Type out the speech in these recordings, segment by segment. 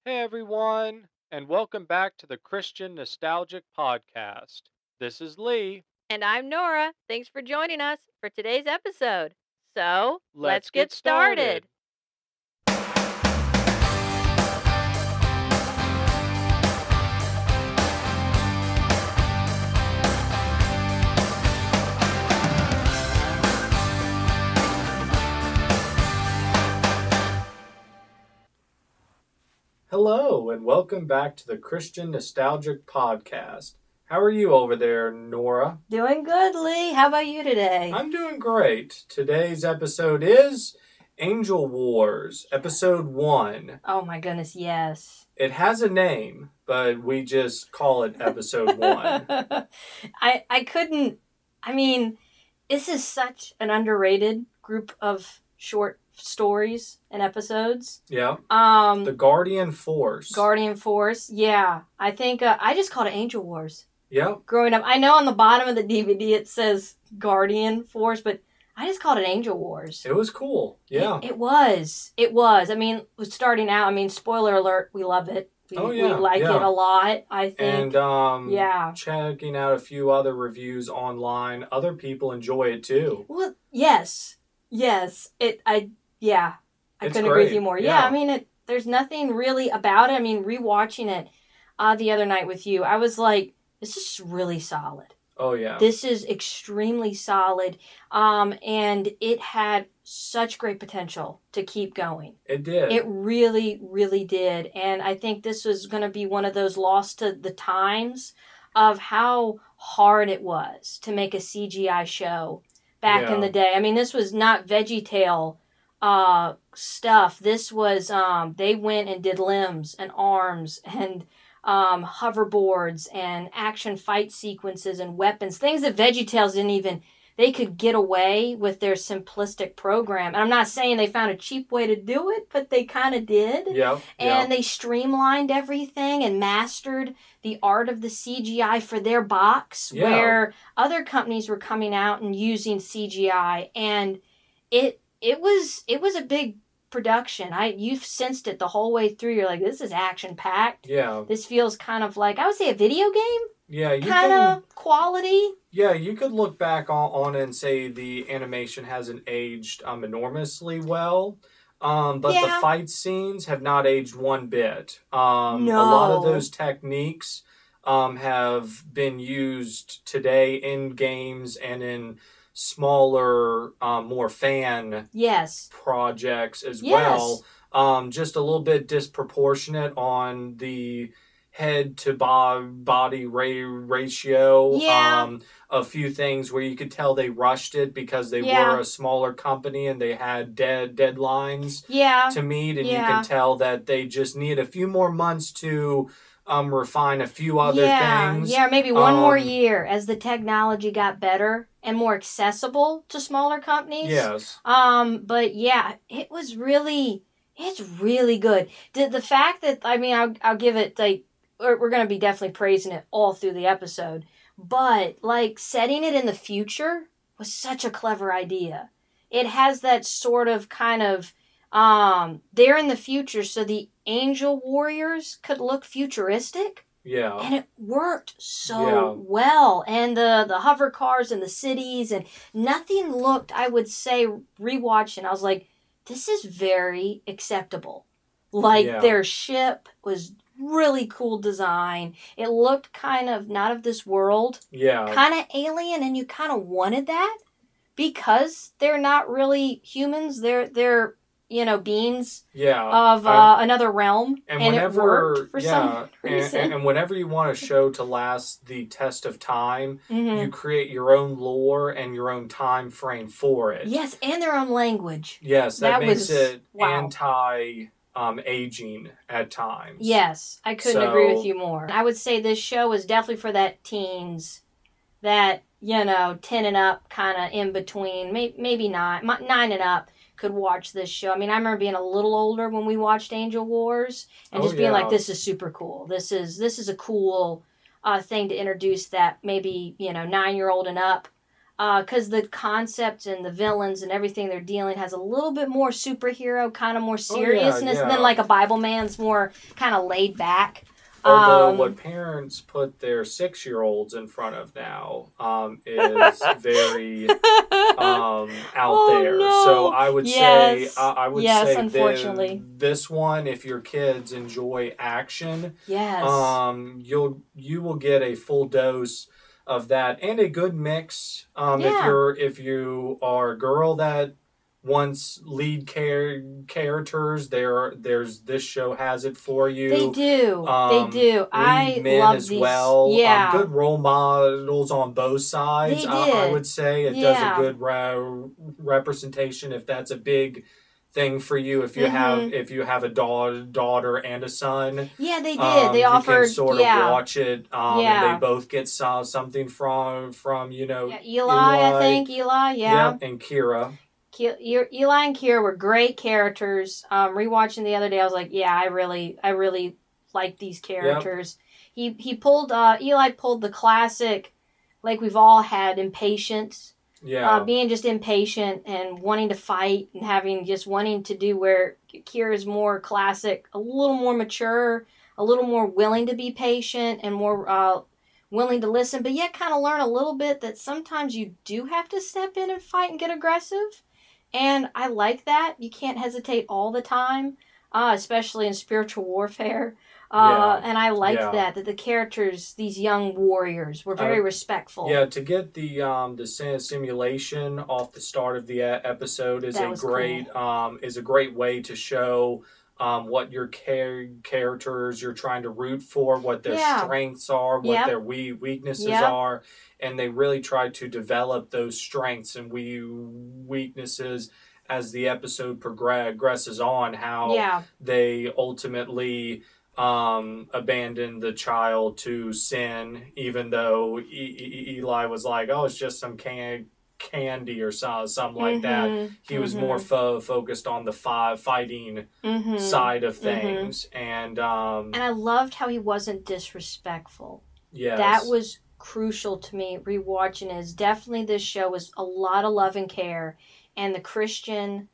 Hey everyone, and welcome back to the Christian Nostalgic Podcast. This is Lee. And I'm Nora. Thanks for joining us for today's episode. So, Let's let's get get started. started. Hello, and welcome back to the Christian Nostalgic Podcast. How are you over there, Nora? Doing good, Lee. How about you today? I'm doing great. Today's episode is Angel Wars, Episode 1. Oh my goodness, yes. It has a name, but we just call it Episode 1. I couldn't I mean, this is such an underrated group of short stories and episodes. Yeah. Um The Guardian Force. Guardian Force. Yeah. I think I just called it Angel Wars. Yep. Growing up, I know on the bottom of the DVD it says Guardian Force, but I just called it Angel Wars. It was cool. Yeah. It was. It was. I mean, starting out, spoiler alert, we love it. We like it a lot, I think. And checking out a few other reviews online, other people enjoy it too. Well, yes. Yes. I It's couldn't agree with great. you more. Yeah. There's nothing really about it. Rewatching it the other night with you, I was like, this is really solid. Oh yeah. This is extremely solid, and it had such great potential to keep going. It did. It really, really did. And I think this was going to be one of those lost to the times of how hard it was to make a CGI show back in the day. This was not VeggieTale stuff. This was, they went and did limbs and arms and hoverboards and action fight sequences and weapons, things that VeggieTales didn't even, they could get away with their simplistic program. And I'm not saying they found a cheap way to do it, but they kind of did. And they streamlined everything and mastered the art of the CGI for their box, where other companies were coming out and using CGI. And it was a big production. You've sensed it the whole way through. You're like, this is action packed. Yeah. This feels kind of like, I would say, a video game. Yeah, kind of quality. Yeah, you could look back on and say the animation hasn't aged enormously well. But the fight scenes have not aged one bit. A lot of those techniques have been used today in games and in smaller, more fan projects as well. Just a little bit disproportionate on the head to body ratio. A few things where you could tell they rushed it because they were a smaller company and they had deadlines to meet, and you can tell that they just need a few more months to refine a few other things. Yeah, maybe one more year as the technology got better and more accessible to smaller companies. Yes. But yeah, it's really good. The fact that, I'll give it, like, we're going to be definitely praising it all through the episode, but like setting it in the future was such a clever idea. It has that sort of kind of, they're in the future, so the angel warriors could look futuristic. Yeah. And it worked so well. And the hover cars and the cities, and nothing looked, I would say, rewatching, I was like, this is very acceptable. Like, their ship was really cool design. It looked kind of not of this world. Yeah. Kind of alien, and you kind of wanted that because they're not really humans. They're beings of another realm, and it worked for some reason. And whenever you want a show to last the test of time, you create your own lore and your own time frame for it. Yes, and their own language. Yes, that makes it anti-aging at times. Yes, I couldn't agree with you more. I would say this show is definitely for that teens, that 10 and up, kind of in between, maybe not 9 and up, could watch this show. I remember being a little older when we watched Angel Wars and just being like, this is super cool. This is a cool thing to introduce that maybe 9-year-old and up because the concept and the villains and everything they're dealing has a little bit more superhero, kind of more seriousness than like a Bible man's more kind of laid back. Although what parents put their 6-year-olds in front of now is very out there. No. So I would say unfortunately, this one, if your kids enjoy action, you will get a full dose of that and a good mix. If you are a girl that wants lead characters, there's this show has it for you. They do. I men love as these. well. Yeah, good role models on both sides. They I did. would say it does a good representation. If that's a big thing for you, if you have a daughter and a son, they did. They offered, you can sort of watch it, and they both get something from Eli, I think Eli, and Kira. Eli and Kira were great characters. Rewatching the other day, I was like, I really like these characters. Yep. Eli pulled the classic, like we've all had, impatience. Yeah. Being just impatient and wanting to fight and wanting to do, where Kira's more classic, a little more mature, a little more willing to be patient and more willing to listen, but yet kind of learn a little bit that sometimes you do have to step in and fight and get aggressive. And I like that. You can't hesitate all the time, especially in spiritual warfare. And I liked that the characters, these young warriors, were very respectful. Yeah, to get the simulation off the start of the episode is a great way to show what your characters you're trying to root for, what their strengths are, what their weaknesses are, and they really try to develop those strengths and weaknesses as the episode progresses on, how they ultimately abandon the child to sin, even though Eli was like, oh, it's just some candy or something like that. He was more focused on the fighting side of things. And I loved how he wasn't disrespectful. Yes. That was crucial to me rewatching. Is definitely, this show was a lot of love and care, and the Christian,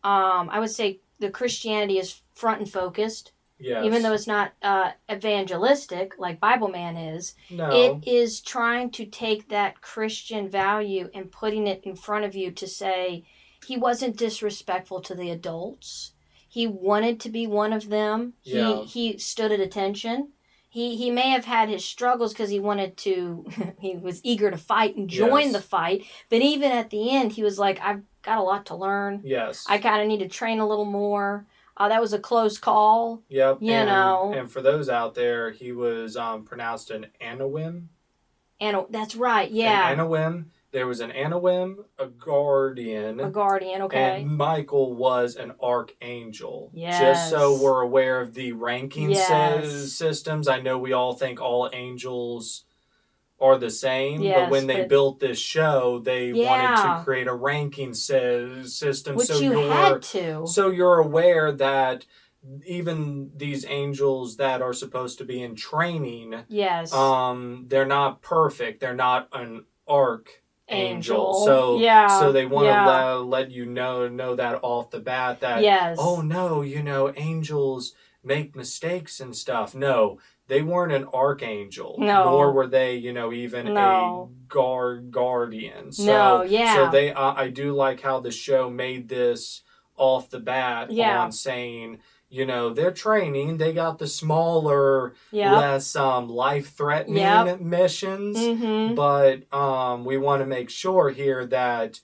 I would say the Christianity is front and focused. Yes. Even though it's not evangelistic like Bible Man is, it is trying to take that Christian value and putting it in front of you to say he wasn't disrespectful to the adults. He wanted to be one of them. He stood at attention. He may have had his struggles because he wanted to, he was eager to fight and join the fight. But even at the end, he was like, I've got a lot to learn. Yes. I kind of need to train a little more. That was a close call. Yep. You know. And for those out there, he was pronounced an Anawim. That's right, yeah. An Anawim. There was an Anawim, a guardian. Okay. And Michael was an archangel. Yes. Just so we're aware of the ranking systems. I know we all think all angels are the same, but when they built this show, they wanted to create a ranking system. Which had to. So you're aware that even these angels that are supposed to be in training, they're not perfect. They're not an archangel. So they want to let you know that off the bat that oh no, angels make mistakes and stuff. No. They weren't an archangel, nor were they, even a guardian. So they, I do like how the show made this off the bat on saying, they're training. They got the smaller, less life-threatening missions, but we want to make sure here that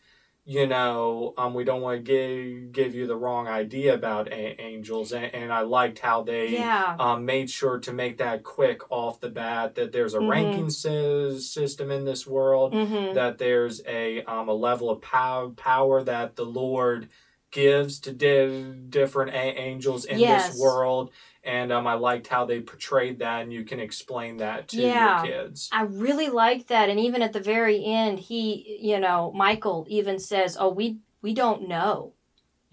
we don't want to give you the wrong idea about angels. And I liked how they made sure to make that quick off the bat, that there's a ranking system in this world, that there's a level of power that the Lord gives to different angels in this world. And I liked how they portrayed that, and you can explain that to your kids. I really liked that. And even at the very end, Michael even says, oh, we don't know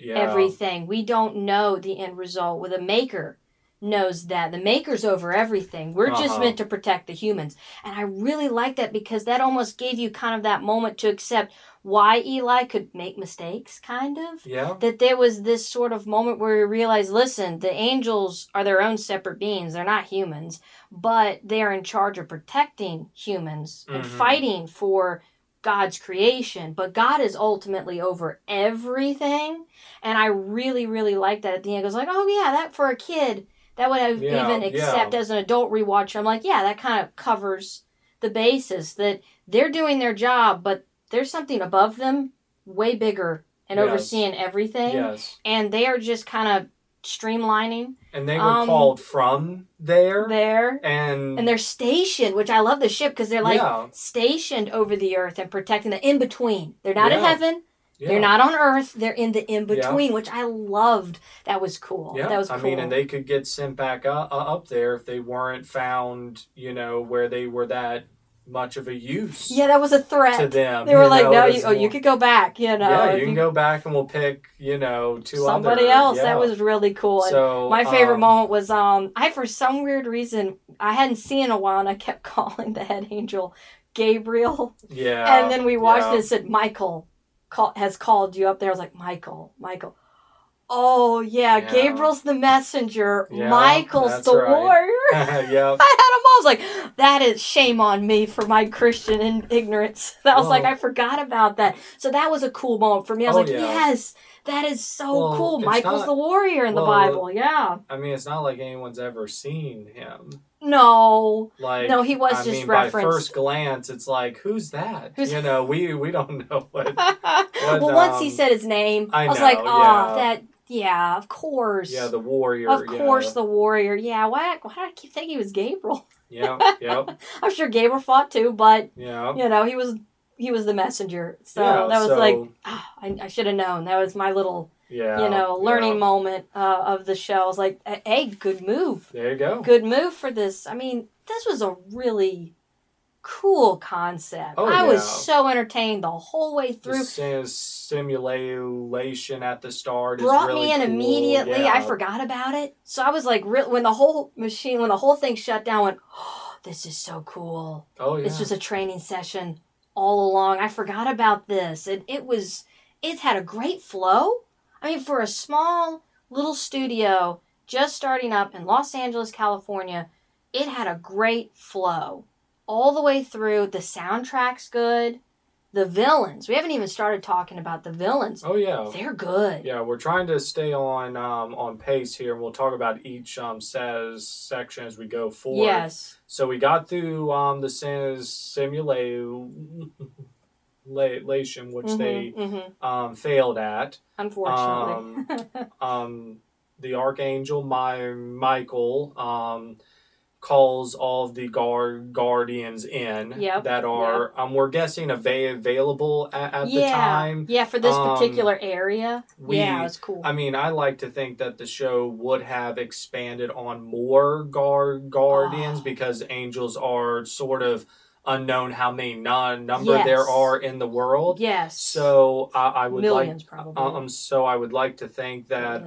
everything. We don't know the end result with a maker. knows that. The maker's over everything. We're just meant to protect the humans. And I really like that because that almost gave you kind of that moment to accept why Eli could make mistakes, kind of. Yeah. That there was this sort of moment where you realize, listen, the angels are their own separate beings. They're not humans, but they're in charge of protecting humans and fighting for God's creation. But God is ultimately over everything. And I really, really like that at the end. It goes like, oh yeah, that for a kid, that would have even accept as an adult rewatcher. I'm like, yeah, that kind of covers the basis that they're doing their job, but there's something above them way bigger and overseeing everything. Yes. And they are just kind of streamlining. And they were called from there. And they're stationed, which I love the ship because they're like stationed over the earth and protecting the in-between. They're not in heaven. Yeah. They're not on Earth. They're in the in-between, which I loved. That was cool. Yeah. That was cool. I mean, and they could get sent back up there if they weren't found, where they were that much of a use. Yeah, that was a threat to them. They were like, no, you could go back, Yeah, you can go back and we'll pick, somebody else. Yeah. That was really cool. So, and my favorite moment was, for some weird reason, I hadn't seen in a while and I kept calling the head angel Gabriel. Yeah. And then we watched it and said, Michael has called you up there. I was like, Michael. Oh, yeah, Gabriel's the messenger. Yeah, Michael's the warrior. Yep. I had them all. I was like, that is shame on me for my Christian ignorance. I was like, I forgot about that. So that was a cool moment for me. I was yes, that is so cool. Michael's the warrior in the Bible. Yeah. I mean, it's not like anyone's ever seen him. No, he was just referenced. By first glance, it's like, who's that? We don't know what. Well, once he said his name, I was like, that. Yeah, of course. Yeah, the warrior. Of course, the warrior. Yeah, why did I keep thinking he was Gabriel? Yep. I'm sure Gabriel fought too, but he was the messenger. So that was like, I should have known. That was my little. Learning moment of the show. I was like, hey, good move. There you go. Good move for this. I mean, this was a really cool concept. I was so entertained the whole way through. The simulation at the start brought is really me in cool. immediately. I forgot about it. So I was like, when the whole thing shut down, I went, oh, this is so cool. Oh, yeah. This was a training session all along. I forgot about this. And it had a great flow. I mean, for a small little studio just starting up in Los Angeles, California, it had a great flow all the way through. The soundtrack's good. The villains. We haven't even started talking about the villains. Oh, yeah. They're good. Yeah, we're trying to stay on pace here, and we'll talk about each section as we go forward. Yes. So we got through the simulation, which they failed at. Unfortunately. The Archangel Michael calls all of the guardians in that are, we're guessing, available at the time. Yeah, for this particular area. It was cool. I mean, I like to think that the show would have expanded on more guardians because angels are sort of unknown how many number there are in the world. Yes. So I would millions, probably. So I would like to think that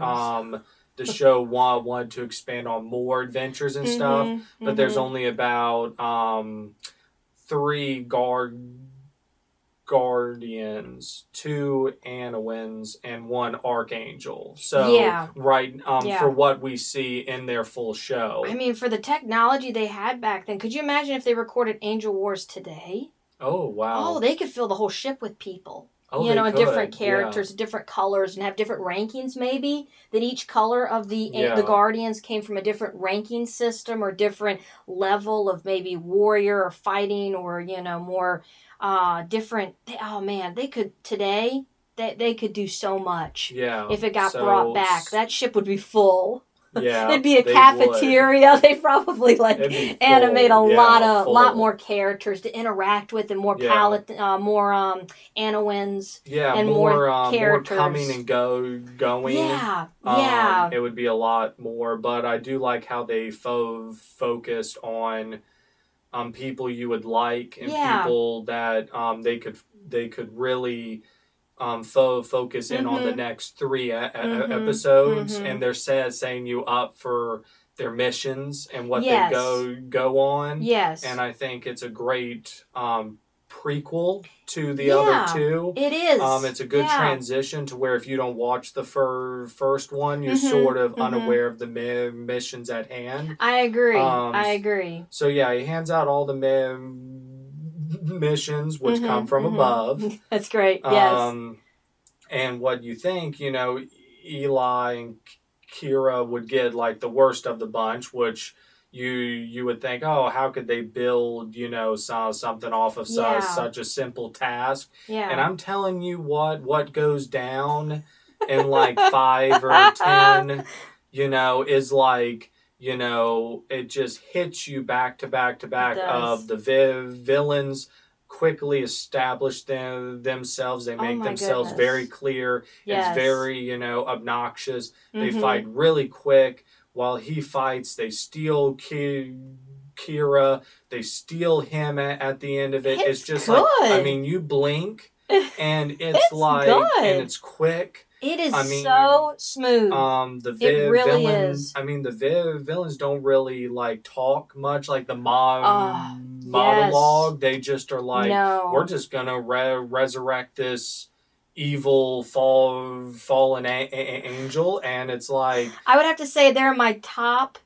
the show wanted to expand on more adventures and stuff, but there's only about 3 guardians, 2 Anowins, and 1 Archangel. So for what we see in their full show. I mean, for the technology they had back then, could you imagine if they recorded Angel Wars today? Oh, wow. Oh, they could fill the whole ship with people. Oh, and different characters, different colors, and have different rankings maybe, that each color of the Guardians came from a different ranking system or different level of maybe warrior or fighting or, more different. They could today, they could do so much. Yeah. If it got brought back. That ship would be full. Yeah, it'd be a cafeteria. They probably animate a lot more characters to interact with, and more more Anowins. Yeah, and more characters. More coming and going. Yeah. It would be a lot more, but I do like how they focused on people you would like and people that they could really focus in on the next 3 episodes, and they're setting you up for their missions and what Yes. they go on. Yes. And I think it's a great prequel to the Yeah, other two. It is. It's a good transition to where if you don't watch the first one, you're sort of unaware of the missions at hand. I agree. So yeah, he hands out all the missions which come from above. That's great. Yes. And what you think, you know, Eli and Kira would get like the worst of the bunch, which you would think, oh, how could they build, you know, something off of such a simple task? Yeah. And I'm telling you what goes down in like 5 or 10, you know, is like, you know, it just hits you back to back to back of the villains quickly establish themselves. They make themselves very clear. Yes. It's very, you know, obnoxious. They fight really quick. While he fights, they steal Kira. They steal him at the end of it. It's just good. Like, I mean, you blink and it's like, good. And it's quick. It is so smooth. It really is. I mean, the villains don't really like talk much, like the monologue. They just are like, we're just gonna resurrect this evil fallen angel, and it's like, I would have to say they're my top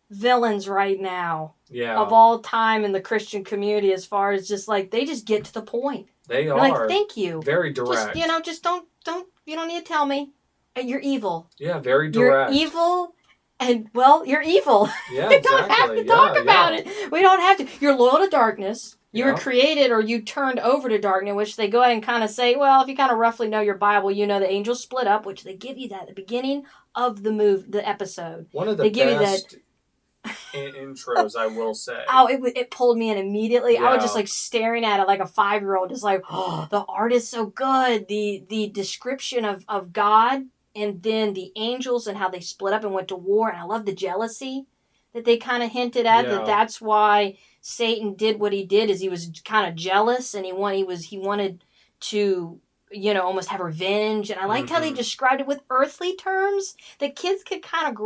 villains right now. Yeah. Of all time in the Christian community, as far as just like they just get to the point. They are like, thank you. Very direct. Just don't. You don't need to tell me. You're evil. Yeah, very direct. You're evil, and well, you're evil. Yeah, we don't have to talk about it. We don't have to. You're loyal to darkness. You were created, or you turned over to darkness, which they go ahead and kind of say, well, if you kind of roughly know your Bible, you know the angels split up, which they give you that at the beginning of the episode. One of the best intros, I will say. Oh, it pulled me in immediately. Yeah. I was just like staring at it like a 5-year-old, just like, oh, the art is so good. The description of God, and then the angels and how they split up and went to war. And I love the jealousy that they kind of hinted at, that's why Satan did what he did, is he was kind of jealous, and he wanted to, you know, almost have revenge. And I liked how they described it with earthly terms that kids could kind of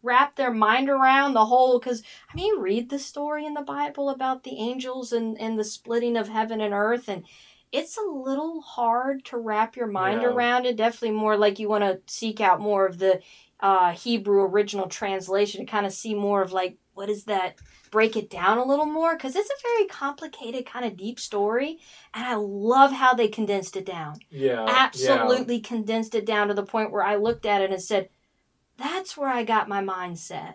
wrap their mind around the whole, because I mean, you read the story in the Bible about the angels and the splitting of heaven and earth, and it's a little hard to wrap your mind around it. Definitely more like you want to seek out more of the Hebrew original translation to kind of see more of like, what is that, break it down a little more, because it's a very complicated kind of deep story, and I love how they condensed it down. Absolutely condensed it down to the point where I looked at it and said, that's where I got my mindset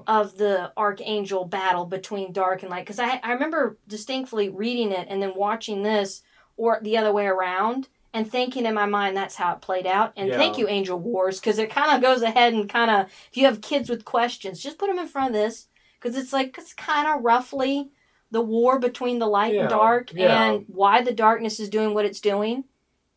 of the archangel battle between dark and light. Because I remember distinctly reading it and then watching this, or the other way around, and thinking in my mind that's how it played out. And thank you, Angel Wars, because it kind of goes ahead and kind of, if you have kids with questions, just put them in front of this. Because it's kind of roughly the war between the light and dark, and why the darkness is doing what it's doing,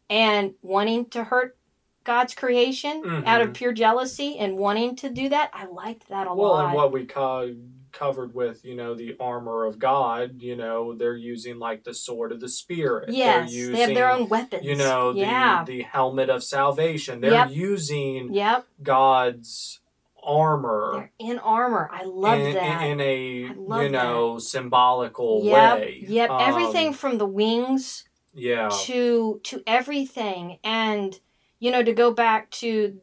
and wanting to hurt God's creation out of pure jealousy and wanting to do that. I liked that a lot. Well, and what we covered with, you know, the armor of God, you know, they're using like the sword of the Spirit. Yes, they have their own weapons. You know, the helmet of salvation. They're using God's armor. They're in armor. I love that. In a symbolical way. Yep. Everything from the wings to everything. And you know, to go back to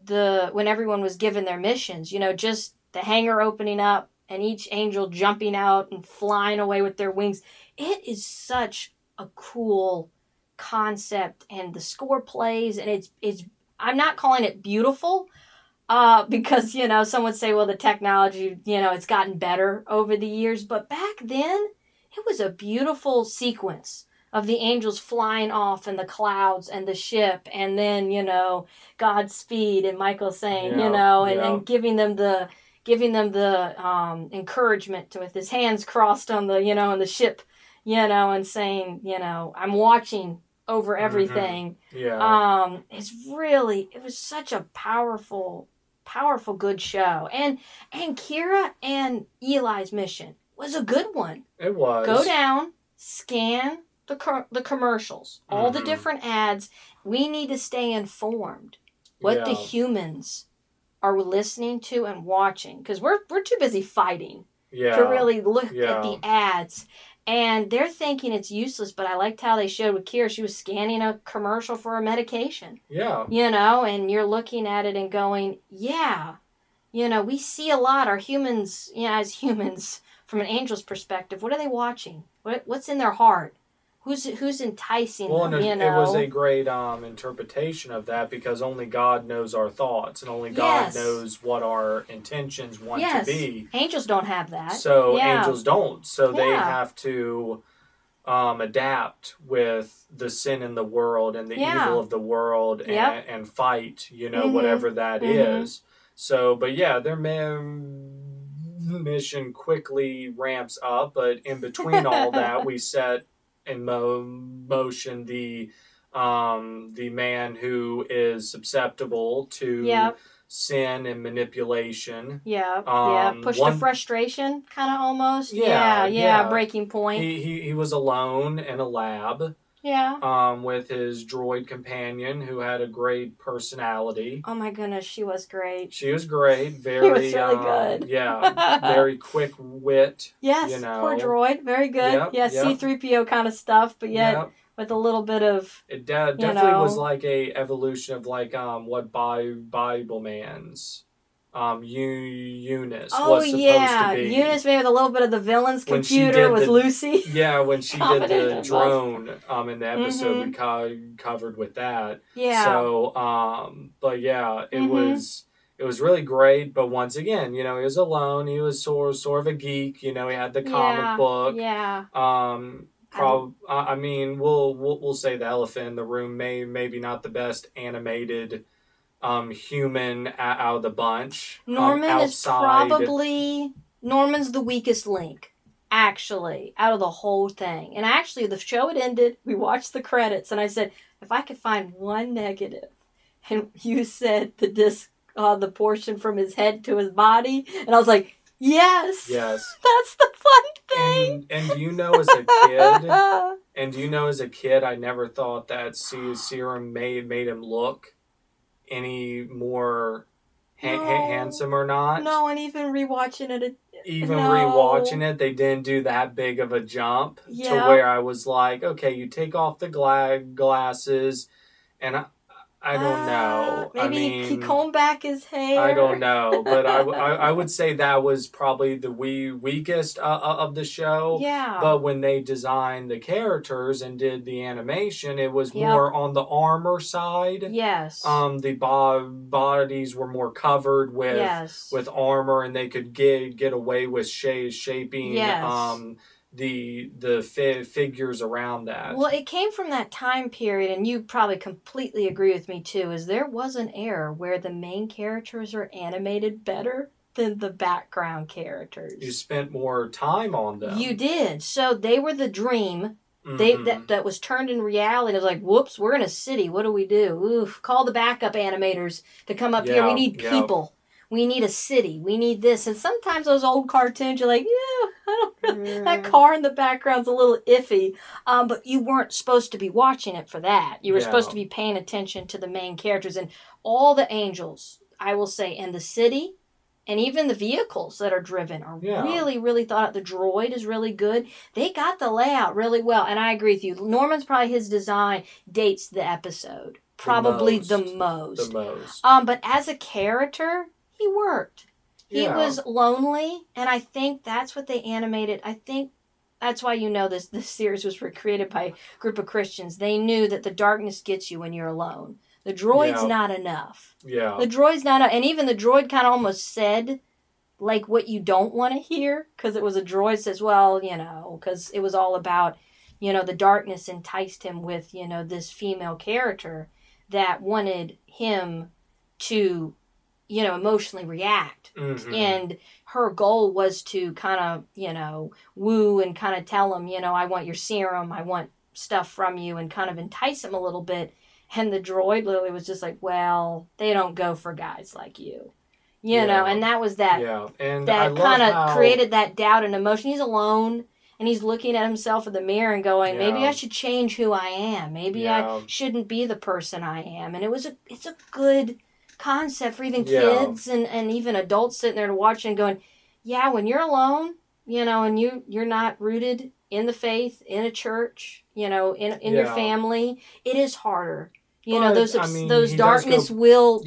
when everyone was given their missions, you know, just the hangar opening up and each angel jumping out and flying away with their wings. It is such a cool concept, and the score plays, and it's I'm not calling it beautiful, because, you know, some would say, well, the technology, you know, it's gotten better over the years, but back then it was a beautiful sequence of the angels flying off in the clouds and the ship, and then, you know, Godspeed, and Michael saying, you know, and giving them the encouragement with his hands crossed on the, you know, on the ship, you know, and saying, you know, I'm watching over everything. It was such a powerful good show. And Kira and Eli's mission was a good one. It was. Go down, scan the commercials, all the different ads. We need to stay informed. What do humans are listening to and watching, because we're too busy fighting Yeah. to really look at the ads. And they're thinking it's useless, but I liked how they showed with Kira. She was scanning a commercial for a medication. Yeah. You know, and you're looking at it and going, yeah, you know, we see a lot. Our humans, you know, as humans, from an angel's perspective, what are they watching? What's in their heart? Who's enticing them, you know? It was a great interpretation of that, because only God knows our thoughts, and only God knows what our intentions want to be. Angels don't have that. So angels don't. So they have to adapt with the sin in the world and the evil of the world and fight, you know, whatever that is. So, but yeah, their mission quickly ramps up, but in between all that, we set in motion the man who is susceptible to sin and manipulation. Push to frustration, kind of almost. Breaking point. He was alone in a lab. With his droid companion, who had a great personality. Oh my goodness, she was great. She was great. Very, she was really good. Very quick wit. Yes, you know. Poor droid. Very good. C-3PO kind of stuff, but yet with a little bit of... It definitely was like a evolution of like what Bible Man's... Eunice was supposed to be. Eunice maybe with a little bit of the villain's computer with Lucy. Yeah, when she did the drone in the episode, we covered with that. Yeah. So, but yeah, it was really great. But once again, you know, he was alone. He was sort of a geek. You know, he had the comic book. Yeah. I mean, we'll say the elephant in the room. Maybe not the best animated human out of the bunch. Norman is probably... Norman's the weakest link, actually, out of the whole thing. And actually, the show had ended. We watched the credits, and I said, if I could find one negative, and you said the disc, the portion from his head to his body, and I was like, yes, that's the fun thing. And do you know, as a kid, I never thought that serum made him look any more handsome or not. No, and even rewatching it. Rewatching it, they didn't do that big of a jump to where I was like, okay, you take off the glasses, and I don't know. Maybe he combed back his hair. I don't know, but I would say that was probably the weakest of the show. Yeah. But when they designed the characters and did the animation, it was more on the armor side. Yes. The bodies were more covered with armor, and they could get away with shaping. The figures around that. Well, it came from that time period, and you probably completely agree with me too, is there was an era where the main characters are animated better than the background characters. You spent more time on them. You did. So they were the dream. That was turned in reality. It was like, whoops, we're in a city. What do we do? Oof, call the backup animators to come up here. We need people. We need a city. We need this. And sometimes those old cartoons, you're like, that car in the background's a little iffy. But you weren't supposed to be watching it for that. You were supposed to be paying attention to the main characters. And all the angels, I will say, and the city, and even the vehicles that are driven are really, really thought out. The droid is really good. They got the layout really well. And I agree with you. Norman's probably his design dates the episode. Probably the most. But as a character... he worked. He was lonely, and I think that's what they animated. I think that's why this series was created by a group of Christians. They knew that the darkness gets you when you're alone. The droid's not enough. Yeah. The droid's not enough. And even the droid kind of almost said, like, what you don't want to hear, because it was a droid says, well, because it was all about, the darkness enticed him with, this female character that wanted him to... emotionally react. And her goal was to kind of, woo and kind of tell him, I want your serum, I want stuff from you, and kind of entice him a little bit. And the droid literally was just like, well, they don't go for guys like you. And that was that. Yeah. And that kind of created that doubt and emotion. He's alone. And he's looking at himself in the mirror and going, maybe I should change who I am. Maybe I shouldn't be the person I am. And it's a good concept for even kids and even adults sitting there to watch and going, yeah, when you're alone, and you're not rooted in the faith, in a church, in your family, it is harder. Those darkness will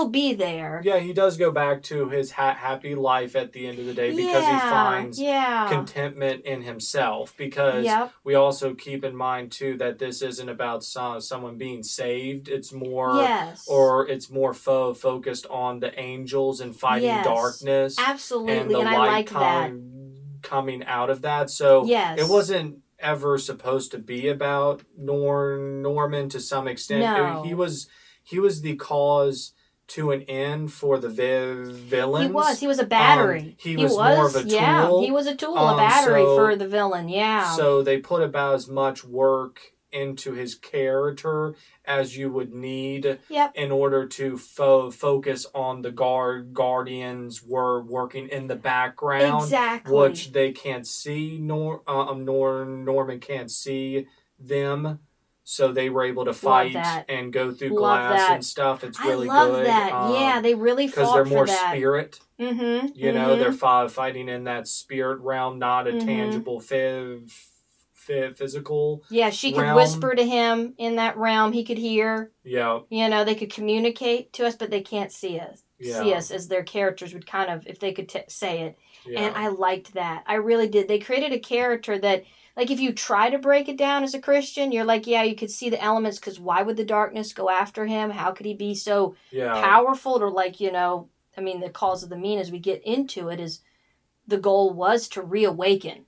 be there. Yeah, he does go back to his happy life at the end of the day because he finds contentment in himself. Because we also keep in mind too that this isn't about someone being saved. It's more, it's more focused on the angels and fighting darkness. Absolutely, and I like that. Coming out of that, so it wasn't ever supposed to be about Norman to some extent. No. He was the cause to an end for the villains. He was a battery. He was more of a tool. Yeah, he was a tool, a battery for the villain. Yeah. So they put about as much work into his character as you would need in order to focus on the guardians were working in the background, which they can't see. Norman can't see them, so they were able to fight and go through glass and stuff. It's really good. I love that. They really fought because they're more for that. Spirit. They're fighting in that spirit realm, not a tangible physical. Yeah, she could realm. whisper to him in that realm. He could hear. Yeah. They could communicate to us, but they can't see us. Yeah. See us as their characters would kind of, if they could say it. Yeah. And I liked that. I really did. They created a character that, like, if you try to break it down as a Christian, you're like, yeah, you could see the elements, because why would the darkness go after him? How could he be so powerful? Or the cause of the mean, as we get into it, is the goal was to reawaken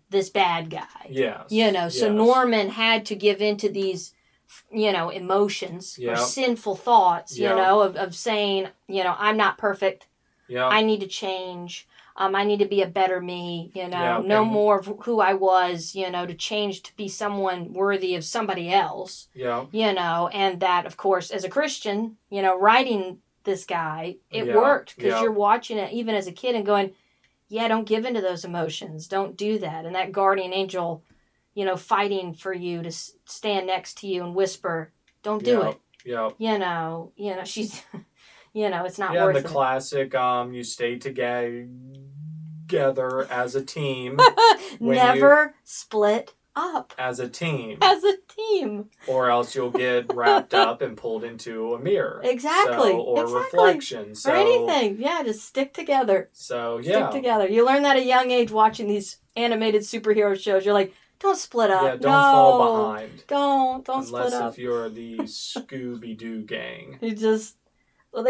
this bad guy. Yes. So Norman had to give into these, emotions or sinful thoughts, of saying, I'm not perfect. I need to change. I need to be a better me, no more of who I was, to change to be someone worthy of somebody else. And that, of course, as a Christian, writing this guy, it worked, because you're watching it even as a kid and going, don't give into those emotions. Don't do that. And that guardian angel, fighting for you to stand next to you and whisper, don't do it. She's, it's not worth it. The classic, you stay together as a team. Never split up. As a team. Or else you'll get wrapped up and pulled into a mirror. Exactly. Reflection. So, or anything. Yeah, just stick together. So, yeah. Stick together. You learn that at a young age watching these animated superhero shows. You're like, don't split up. Yeah, don't fall behind. Don't split up. Unless if you're the Scooby-Doo gang. They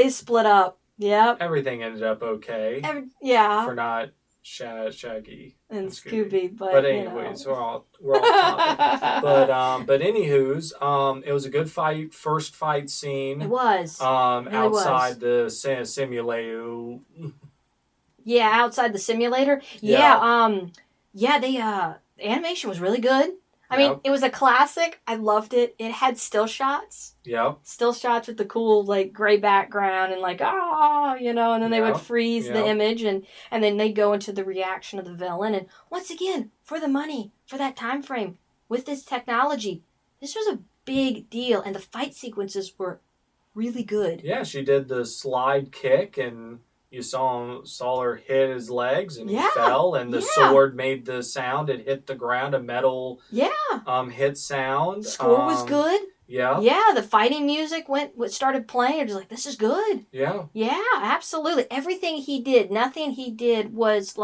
split up. Yep. Everything ended up okay. For not Shaggy and Scooby, but anyways, we're all topic. but anywho's, it was a good first fight scene. It was. Outside the simulator. Yeah, outside the simulator. The animation was really good. I mean, it was a classic. I loved it. It had still shots. Yeah. Still shots with the cool, gray background and and then they would freeze the image and then they'd go into the reaction of the villain. And once again, for the money, for that time frame, with this technology, this was a big deal. And the fight sequences were really good. Yeah, she did the slide kick and you saw her hit his legs and he fell, and the sword made the sound. It hit the ground, a metal hit sound. Score was good. Yeah. Yeah, the fighting music started playing. You're just like, this is good. Yeah. Yeah, absolutely. Everything he did, nothing he did was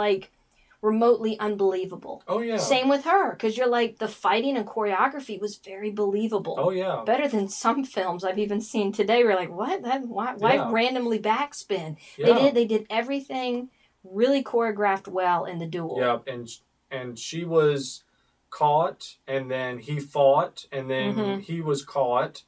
remotely unbelievable. Oh, yeah. Same with her, because you're like, the fighting and choreography was very believable. Oh, yeah. Better than some films I've even seen today. We're like, what? Why randomly backspin? Yeah. They did everything really choreographed well in the duel. Yeah, and she was caught, and then he fought, and then he was caught.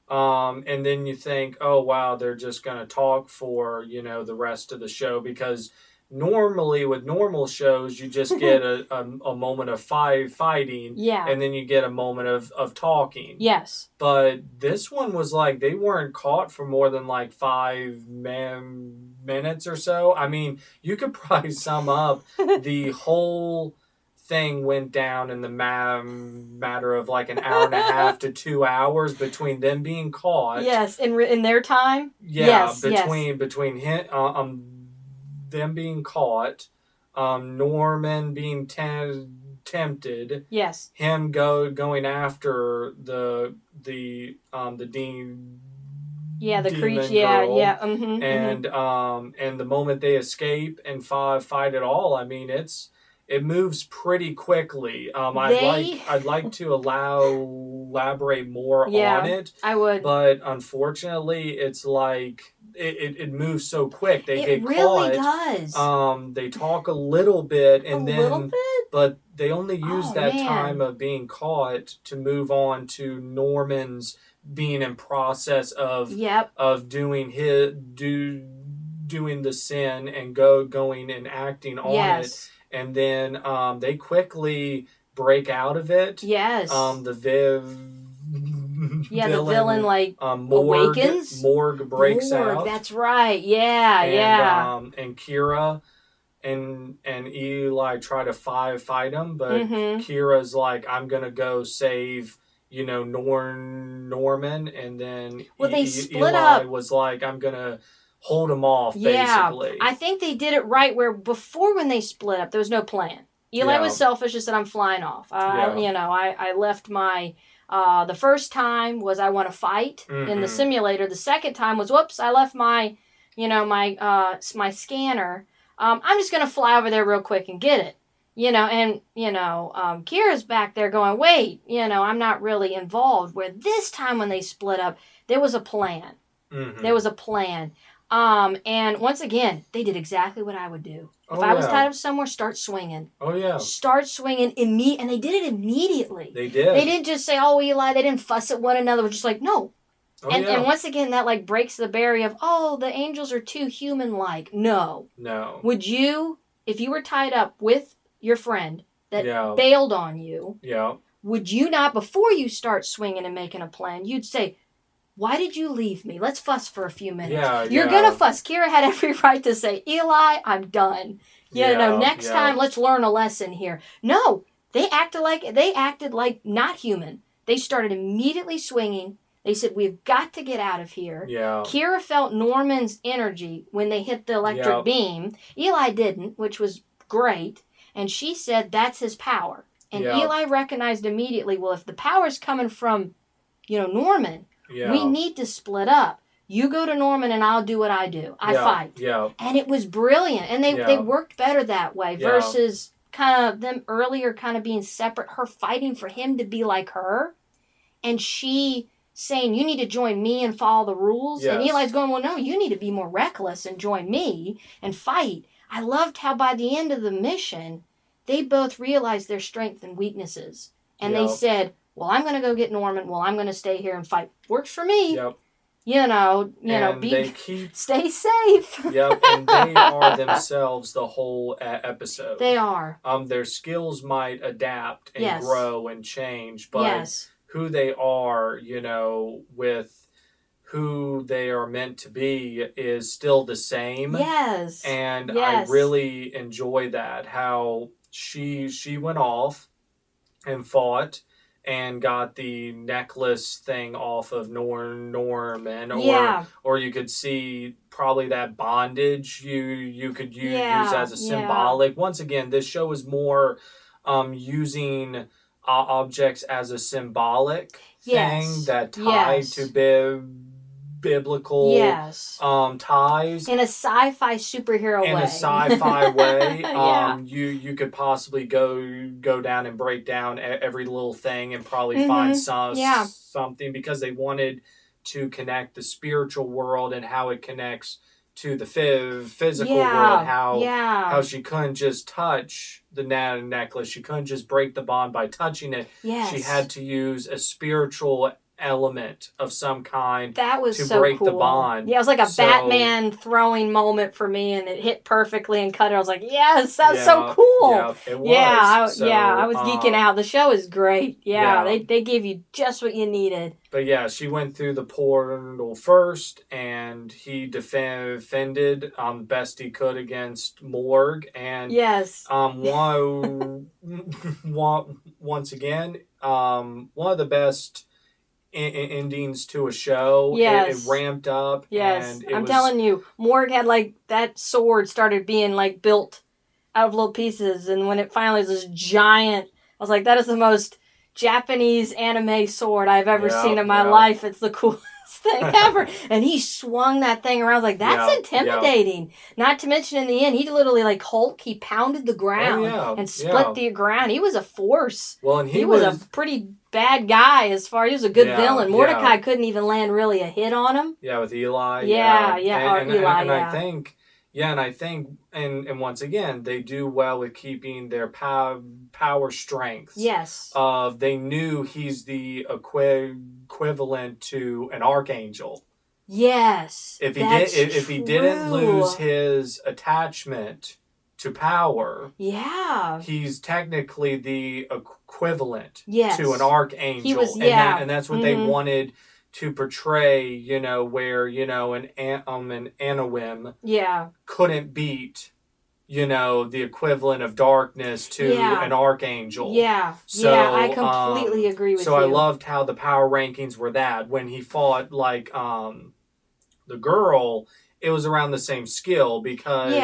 And then you think, oh, wow, they're just going to talk for, the rest of the show, because normally with normal shows you just get a moment of fighting and then you get a moment of talking. Yes. But this one was they weren't caught for more than 5 minutes or so. I mean, you could probably sum up the whole thing went down in the matter of like an hour and a half to 2 hours between them being caught. Yes, in their time. Yeah, Yes, between him, them being caught, Norman being tempted. Yes. Him going after the dean. Yeah, the creature. Girl, Yeah. Mm-hmm, and the moment they escape and fight it all, I mean it moves pretty quickly. I'd like to elaborate more on it. I would, but unfortunately, it's like it moves so quick. They get really caught. Does. They talk a little bit, and little bit, but they only use that man. time of being caught to move on to Norman's being in process of doing doing the sin and going and acting on it, and then they quickly break out of it. Yes. The villain like awakens. Morgue breaks out. That's right. Yeah, and Kira and Eli try to fight him, but Kira's like, I'm gonna go save Norman, and then they split Eli up. Was like, I'm gonna hold him off. Basically, I think they did it right. Where before, when they split up, there was no plan. Eli was selfish and said, "I'm flying off." I left my. The first time was I want to fight in the simulator. The second time was, whoops, I left my scanner. I'm just gonna fly over there real quick and get it. Kira's back there going, wait, I'm not really involved. Where this time when they split up, there was a plan. Mm-hmm. There was a plan. And once again, they did exactly what I would do. If I was tied up somewhere, start swinging. Oh, yeah. Start swinging and they did it immediately. They did. They didn't just say, oh, Eli, they didn't fuss at one another. We're just like, no. And once again, that like breaks the barrier of, oh, the angels are too human-like. No. Would you, if you were tied up with your friend that bailed on you, would you not, before you start swinging and making a plan, you'd say, why did you leave me? Let's fuss for a few minutes. You're going to fuss. Kira had every right to say, Eli, I'm done. Next time, let's learn a lesson here. No, they acted like not human. They started immediately swinging. They said, we've got to get out of here. Yeah. Kira felt Norman's energy when they hit the electric beam. Eli didn't, which was great. And she said, that's his power. And Eli recognized immediately, well, if the power's coming from, Norman, we need to split up. You go to Norman and I'll do what I do. I fight. Yeah. And it was brilliant. And they worked better that way versus kind of them earlier kind of being separate, her fighting for him to be like her. And she saying, you need to join me and follow the rules. Yes. And Eli's going, well, no, you need to be more reckless and join me and fight. I loved how by the end of the mission, they both realized their strengths and weaknesses. And they said, well, I'm going to go get Norman. Well, I'm going to stay here and fight. Works for me. Yep. Stay safe. Yep, and they are themselves the whole episode. They are. Their skills might adapt and grow and change, but who they are, with who they are meant to be is still the same. Yes. And I really enjoy that, how she went off and fought and got the necklace thing off of Norman, or you could see probably that bondage you could use as a symbolic. Once again, this show is more using objects as a symbolic thing that tied to biblical ties in a sci-fi superhero way. In a sci-fi way, you could possibly go down and break down every little thing and probably find something, because they wanted to connect the spiritual world and how it connects to the physical world. How she couldn't just touch the necklace. She couldn't just break the bond by touching it. Yes. She had to use a spiritual element of some kind that was to so break cool. the bond. Yeah, it was like a Batman throwing moment for me, and it hit perfectly and cut it. I was like, yes, that's so cool. Yeah, it was. I was geeking out. The show is great. Yeah, Yeah. they gave you just what you needed. But yeah, she went through the portal first, and he defended best he could against Morg, and yes, once again, one of the best endings to a show. Yes. It ramped up. Yes, and I'm telling you, Morg had like that sword started being like built out of little pieces, and when it finally was this giant, I was like, that is the most Japanese anime sword I've ever seen in my life. It's the coolest thing ever. And he swung that thing around. I was like, that's intimidating. Not to mention in the end, he literally like Hulk, he pounded the ground and split the ground. He was a force. Well, and he was a pretty bad guy as far. He was a good villain. Mordecai couldn't even land really a hit on him. Yeah, with Eli. Eli. I think, and once again, they do well with keeping their power strengths. Yes. They knew he's the equivalent to an archangel. Yes. If he didn't lose his attachment to power, he's technically the equivalent to an archangel. He was, and that's what they wanted to portray, where, an Anawim couldn't beat, the equivalent of darkness to an archangel. So, I completely agree with you. So I loved how the power rankings were that. When he fought, like, the girl, it was around the same skill because...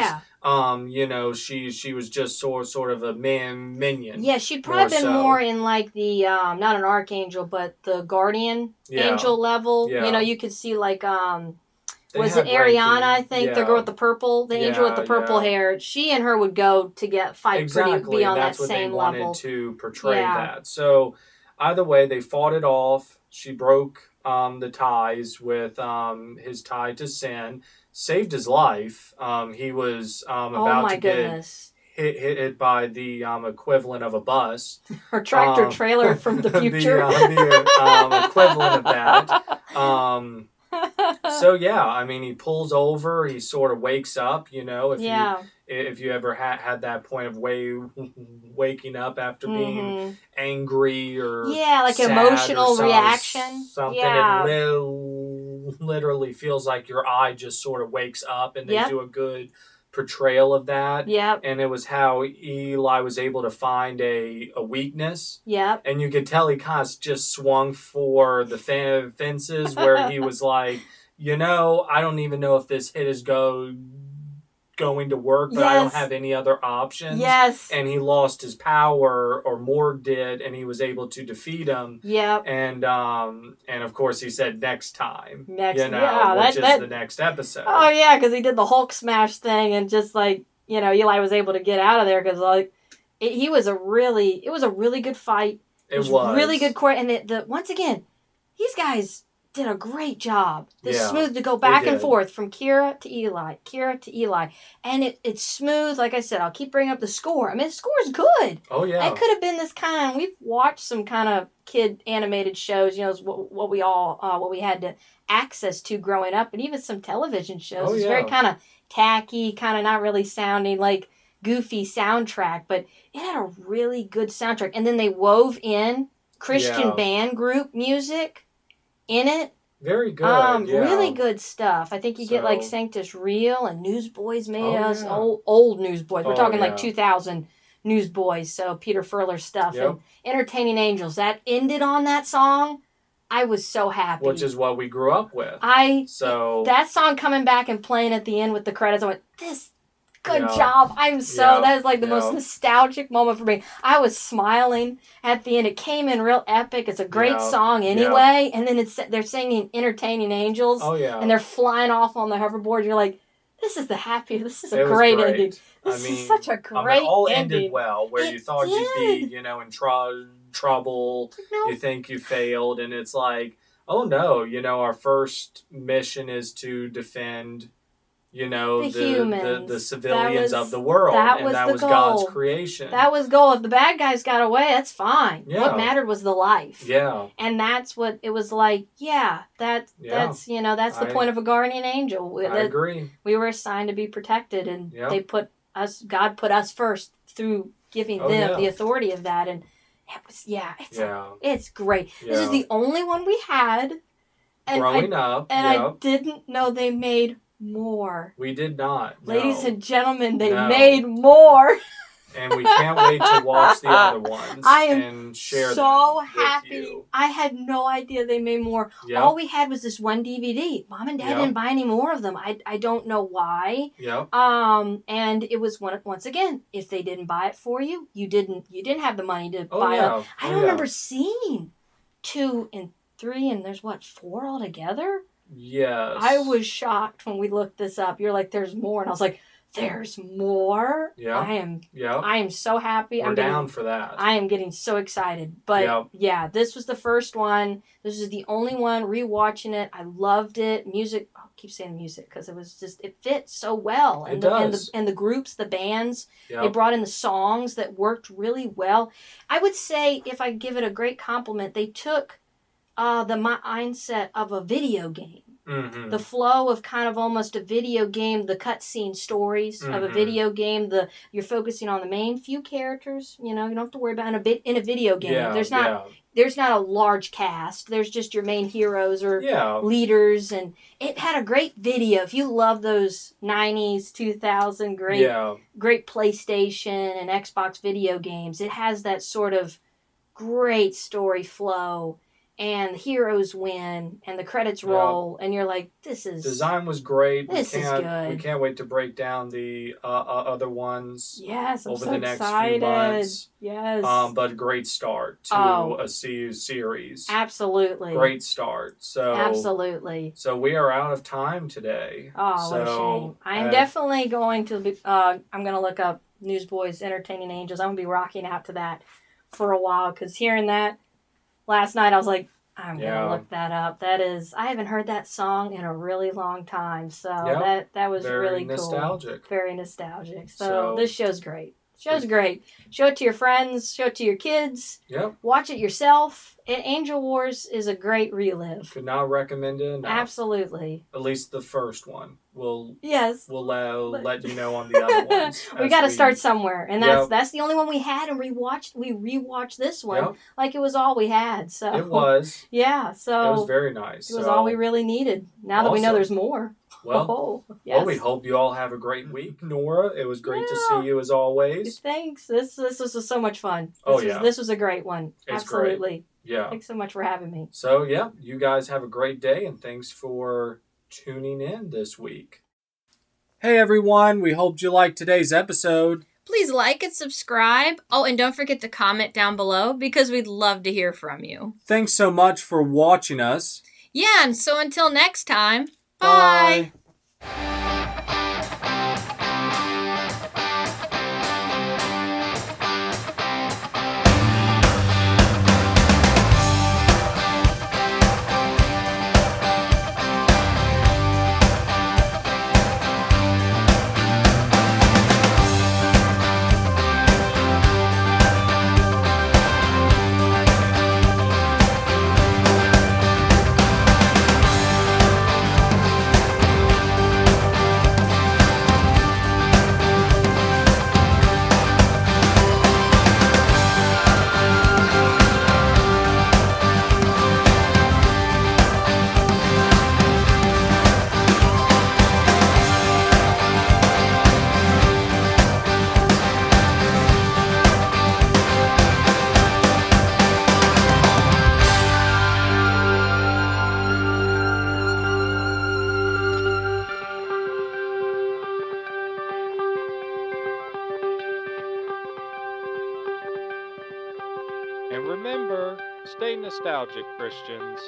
she was just sort of a minion. Yeah, she'd probably been more in like the not an archangel, but the guardian angel level. Yeah. You could see like was it Ariana? I think the girl with the purple, the angel with the purple hair. She and her would go to fight pretty be on that same level. That's what they wanted to portray that. So either way, they fought it off. She broke the ties with his tie to sin. Saved his life. He was about to get hit by the equivalent of a bus. Or tractor trailer from the future. the equivalent of that. So he pulls over. He sort of wakes up. If you ever had that point of waking up after being angry or like sad emotional or reaction, something. It literally feels like your eye just sort of wakes up, and they do a good portrayal of that. And it was how Eli was able to find a weakness. And you could tell he kind of just swung for the fences where he was like, I don't even know if this hit is going to work, but I don't have any other options. And he lost his power, or Morg did, and he was able to defeat him. And of course he said next time. Which is the next episode. Oh yeah, because he did the Hulk smash thing, and just like Eli was able to get out of there because it was a really good fight. It was really good court, and the once again, these guys did a great job. Smooth to go back and forth from Kira to Eli. And it's smooth. Like I said, I'll keep bringing up the score. I mean, the score is good. Oh, yeah. It could have been this kind of... We've watched some kind of kid animated shows, what we had to access to growing up, and even some television shows. It's very kind of tacky, kind of not really sounding like goofy soundtrack, but it had a really good soundtrack. And then they wove in Christian band group music in it. Very good. Really good stuff. I think you get like Sanctus Real and Newsboys made us old Newsboys. We're talking like 2000 Newsboys. So Peter Furler stuff and Entertaining Angels. That ended on that song. I was so happy. Which is what we grew up with. That song coming back and playing at the end with the credits. I went, good job. That is like the most nostalgic moment for me. I was smiling at the end. It came in real epic. It's a great song anyway. And then they're singing Entertaining Angels. And they're flying off on the hoverboard. You're like, this is a great ending. This is such a great ending. It all ended well, where you thought you'd be, in trouble. No. You think you failed. And it's like, oh no, our first mission is to defend the humans, the civilians of the world. That was God's creation. That was goal. If the bad guys got away, that's fine. Yeah. What mattered was the life. Yeah. And that's what it was like. Yeah, that's that's the point of a guardian angel. I agree. We were assigned to be protected, and God put us first through giving them the authority of that. And it's great. Yeah. This is the only one we had. And growing up. And I didn't know they made more. We did not. No. Ladies and gentlemen, they made more. And we can't wait to watch the other ones and share them so happy. With you. I had no idea they made more. Yep. All we had was this one DVD. Mom and Dad didn't buy any more of them. I don't know why. Yep. And it was once again, if they didn't buy it for you, you didn't have the money to buy it. I don't remember seeing 2 and 3, and there's 4 altogether? Yes. I was shocked when we looked this up. You're like, there's more. And I was like, there's more? Yeah. I am so happy. I'm down for that. I am getting so excited. But this was the first one. This is the only one. Rewatching it. I loved it. Music. I keep saying music because it fits so well. And it does. And the groups, the bands, they brought in the songs that worked really well. I would say, if I give it a great compliment, they took the mindset of a video game. Mm-hmm. The flow of kind of almost a video game, the cutscene stories of a video game. You're focusing on the main few characters. You don't have to worry about in a video game. Yeah, there's not a large cast. There's just your main heroes or leaders, and it had a great video. If you love those 90s, 2000 great PlayStation and Xbox video games, it has that sort of great story flow. And the heroes win, and the credits roll, and you're like, design was great. This is good. We can't wait to break down the other ones. Yes, I'm over so the next excited. few months. Yes. But a great start to a series. Absolutely. Great start. So absolutely. So we are out of time today. Oh, what a shame. I am definitely going to be. I'm going to look up Newsboys Entertaining Angels. I'm going to be rocking out to that for a while, because hearing that last night, I was like, I'm going to look that up. I haven't heard that song in a really long time. So that was really nostalgic. Cool. Very nostalgic. So this show's great. Great. Show it to your friends. Show it to your kids. Yep. Watch it yourself. Angel Wars is a great relive. Could not recommend it enough. Absolutely. At least the first one. We'll let you know on the other ones. We got to start somewhere, and that's the only one we had, and we rewatched this one like it was all we had. So it was. Yeah. So it was very nice. It was all we really needed. Now that we know there's more. Well, we hope you all have a great week, Nora. It was great to see you as always. Thanks. This was so much fun. This was a great one. It's absolutely. Great. Yeah. Thanks so much for having me. So you guys have a great day, and thanks for tuning in this week. Hey everyone, we hope you liked today's episode. Please like and subscribe. Oh, and don't forget to comment down below, because we'd love to hear from you. Thanks so much for watching us. Yeah, and so until next time, bye. And remember, stay nostalgic, Christians.